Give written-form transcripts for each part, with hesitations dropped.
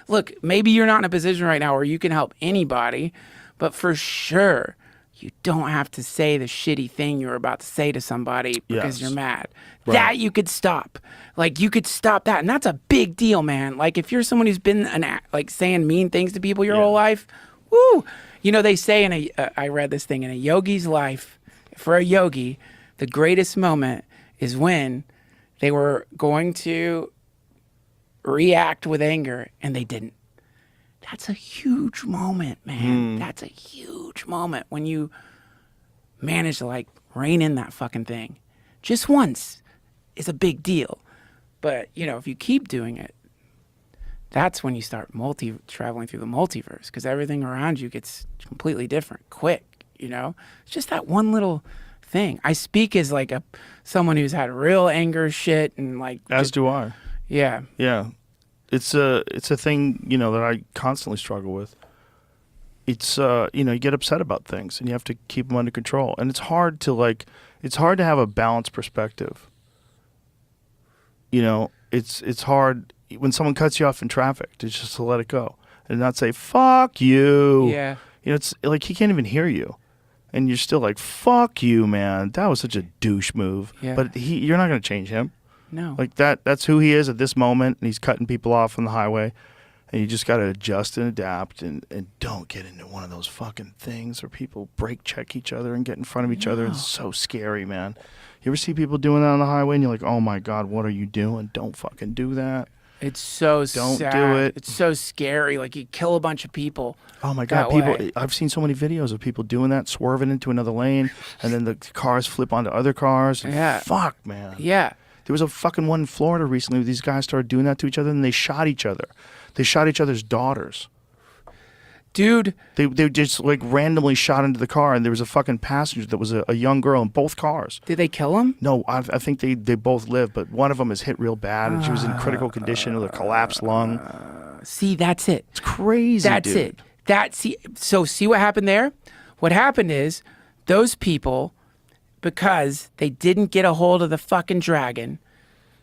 look, maybe you're not in a position right now where you can help anybody, but for sure, you don't have to say the shitty thing you were about to say to somebody because you're mad. Right. That you could stop. Like, you could stop that. And that's a big deal, man. Like, if you're someone who's been like saying mean things to people your whole life, woo. You know, they say I read this thing, in a yogi's life, for a yogi, the greatest moment is when they were going to react with anger and they didn't. That's a huge moment, man. That's a huge moment when you manage to like rein in that fucking thing. Just once is a big deal. But, you know, if you keep doing it, that's when you start traveling through the multiverse, because everything around you gets completely different, quick, you know? It's just that one little thing. I speak as like someone who's had real anger shit and like... As do I. Yeah. Yeah. It's a thing, you know, that I constantly struggle with. It's, you know, you get upset about things and you have to keep them under control. And it's hard to have a balanced perspective. You know, it's hard when someone cuts you off in traffic to just to let it go and not say, fuck you. Yeah. You know, it's like he can't even hear you. And you're still like, fuck you, man. That was such a douche move. Yeah. But you're not going to change him. No. Like that's who he is at this moment, and he's cutting people off on the highway, and you just got to adjust and adapt and don't get into one of those fucking things where people brake check each other and get in front of each other. It's so scary, man. You ever see people doing that on the highway and you're like, oh my God, what are you doing? Don't fucking do that. It's so Don't sad. do it. It's so scary. Like, you kill a bunch of people. Oh my God, I've seen so many videos of people doing that, swerving into another lane, and then the cars flip onto other cars. Yeah. Fuck, man. Yeah. There was a fucking one in Florida recently where these guys started doing that to each other, and they shot each other. They shot each other's daughters. Dude. They just like randomly shot into the car, and there was a fucking passenger that was a young girl in both cars. Did they kill him? No, I think they both lived, but one of them is hit real bad, and she was in critical condition with a collapsed lung. See, that's it. It's crazy, That's dude. it. So see what happened there? What happened is those people, because they didn't get a hold of the fucking dragon,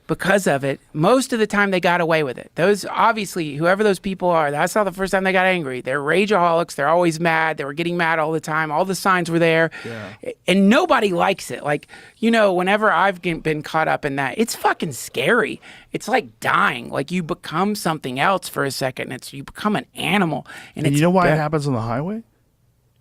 because of it, most of the time they got away with it. Those, obviously, whoever those people are, that's not the first time they got angry. They're rageaholics. They're always mad. They were getting mad all the time. All the signs were there. Yeah. And nobody likes it. Like, you know, whenever I've been caught up in that, it's fucking scary. It's like dying. Like, you become something else for a second. You become an animal. And you know why it happens on the highway?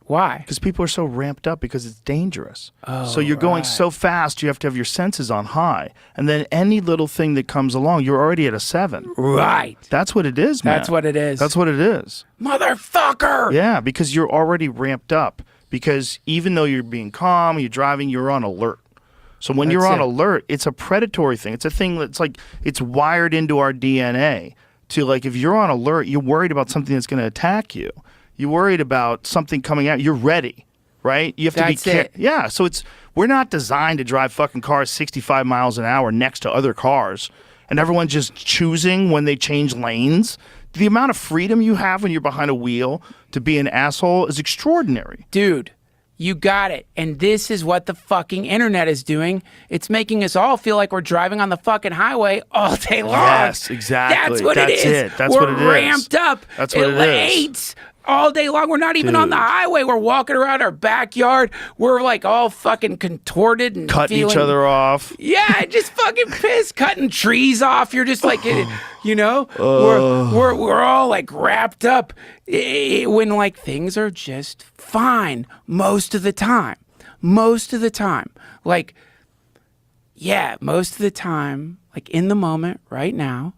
Why? Because people are so ramped up because it's dangerous. Oh, so you're going right. so fast, you have to have your senses on high. And then any little thing that comes along, you're already at a 7. Right. That's what it is, man. That's what it is. That's what it is. Motherfucker! Yeah, because you're already ramped up. Because even though you're being calm, you're driving, you're on alert. So when you're on alert, it's a predatory thing. It's a thing that's like, it's wired into our DNA to like, if you're on alert, you're worried about something that's going to attack you. You're worried about something coming out. You're ready, right? You have to be careful. Yeah, so we're not designed to drive fucking cars 65 miles an hour next to other cars, and everyone's just choosing when they change lanes. The amount of freedom you have when you're behind a wheel to be an asshole is extraordinary. Dude, you got it. And this is what the fucking internet is doing. It's making us all feel like we're driving on the fucking highway all day long. Yes, exactly. That's what it is. That's what it is. We're ramped up. That's what it is. All day long. We're not even on the highway. We're walking around our backyard. We're like all fucking contorted and cutting feeling, each other off. Yeah, just fucking pissed, cutting trees off. You're just like, you know, we're all like wrapped up when like things are just fine most of the time. Most of the time. Like, yeah, most of the time, like in the moment, right now,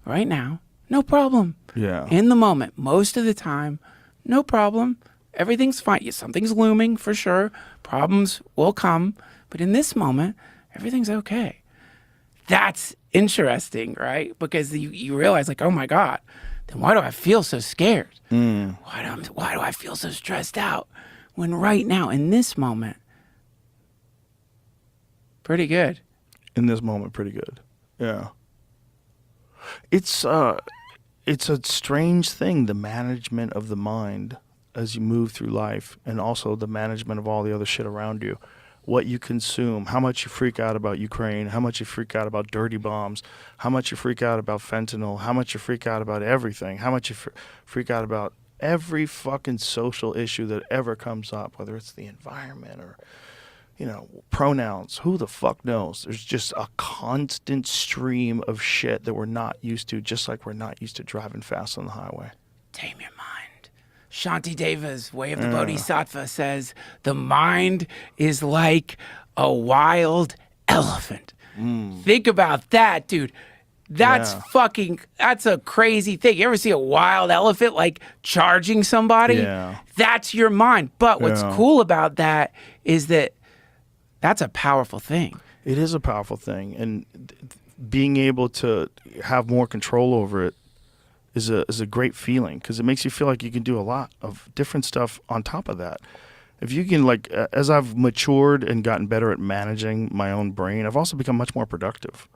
no problem. Yeah. In the moment, most of the time, no problem. Everything's fine. Yeah, something's looming for sure. Problems will come. But in this moment, everything's okay. That's interesting, right? Because you realize, like, oh my God, then why do I feel so scared? Why do I feel so stressed out? When right now, in this moment, pretty good. In this moment, pretty good. Yeah. It's a strange thing, the management of the mind as you move through life, and also the management of all the other shit around you. what you consume, how much you freak out about Ukraine, how much you freak out about dirty bombs, how much you freak out about fentanyl, how much you freak out about everything, how much you freak out about every fucking social issue that ever comes up, whether it's the environment or, you know, pronouns, who the fuck knows? There's just a constant stream of shit that we're not used to, just like we're not used to driving fast on the highway. Tame your mind. Shanti Deva's Way of the Bodhisattva says, the mind is like a wild elephant. Think about that, dude. That's that's a crazy thing. You ever see a wild elephant like charging somebody? Yeah. That's your mind. But what's cool about that is that that's a powerful thing. It is a powerful thing. And being able to have more control over it is a great feeling, because it makes you feel like you can do a lot of different stuff on top of that. If you can, like, as I've matured and gotten better at managing my own brain, I've also become much more productive.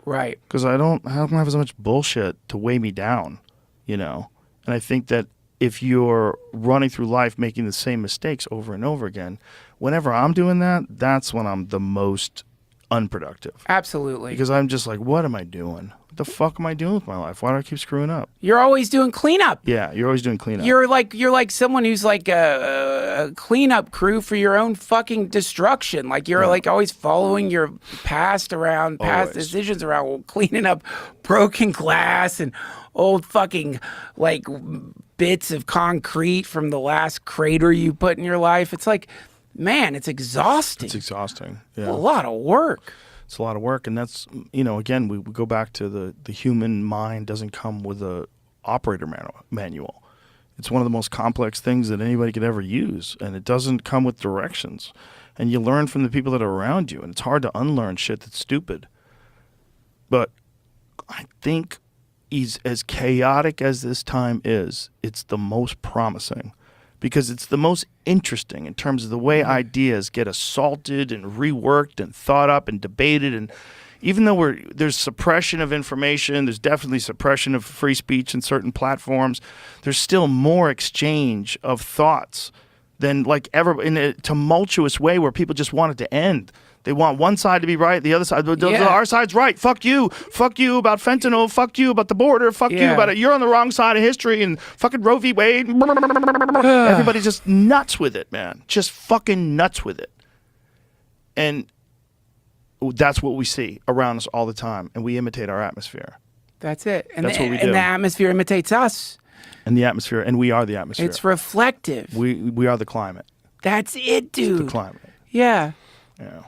Right. Because I don't have as much bullshit to weigh me down, you know? And I think that if you're running through life making the same mistakes over and over again, whenever I'm doing that, that's when I'm the most unproductive. Absolutely. Because I'm just like, what am I doing? What the fuck am I doing with my life? Why do I keep screwing up? You're always doing cleanup. Yeah, you're always doing cleanup. You're like someone who's like a cleanup crew for your own fucking destruction. Like you're like always following your past decisions around cleaning up broken glass and old fucking like bits of concrete from the last crater you put in your life. It's like, man, it's exhausting. It's exhausting. Yeah. A lot of work. It's a lot of work, and that's, you know, again, we go back to the human mind doesn't come with a operator manual. It's one of the most complex things that anybody could ever use, and it doesn't come with directions. And you learn from the people that are around you, and it's hard to unlearn shit that's stupid. But I think as chaotic as this time is, it's the most promising, because it's the most interesting in terms of the way ideas get assaulted and reworked and thought up and debated. And even though there's suppression of information, there's definitely suppression of free speech in certain platforms, there's still more exchange of thoughts than like ever in a tumultuous way where people just want it to end. They want one side to be right, the other side, our side's right. Fuck you about fentanyl. Fuck you about the border. Fuck you about it. You're on the wrong side of history, and fucking Roe v. Wade. Everybody's just nuts with it, man. Just fucking nuts with it. And that's what we see around us all the time, and we imitate our atmosphere. That's it. And that's what we do. And the atmosphere imitates us. And the atmosphere, and we are the atmosphere. It's reflective. We are the climate. That's it, dude. It's the climate. Yeah. Yeah.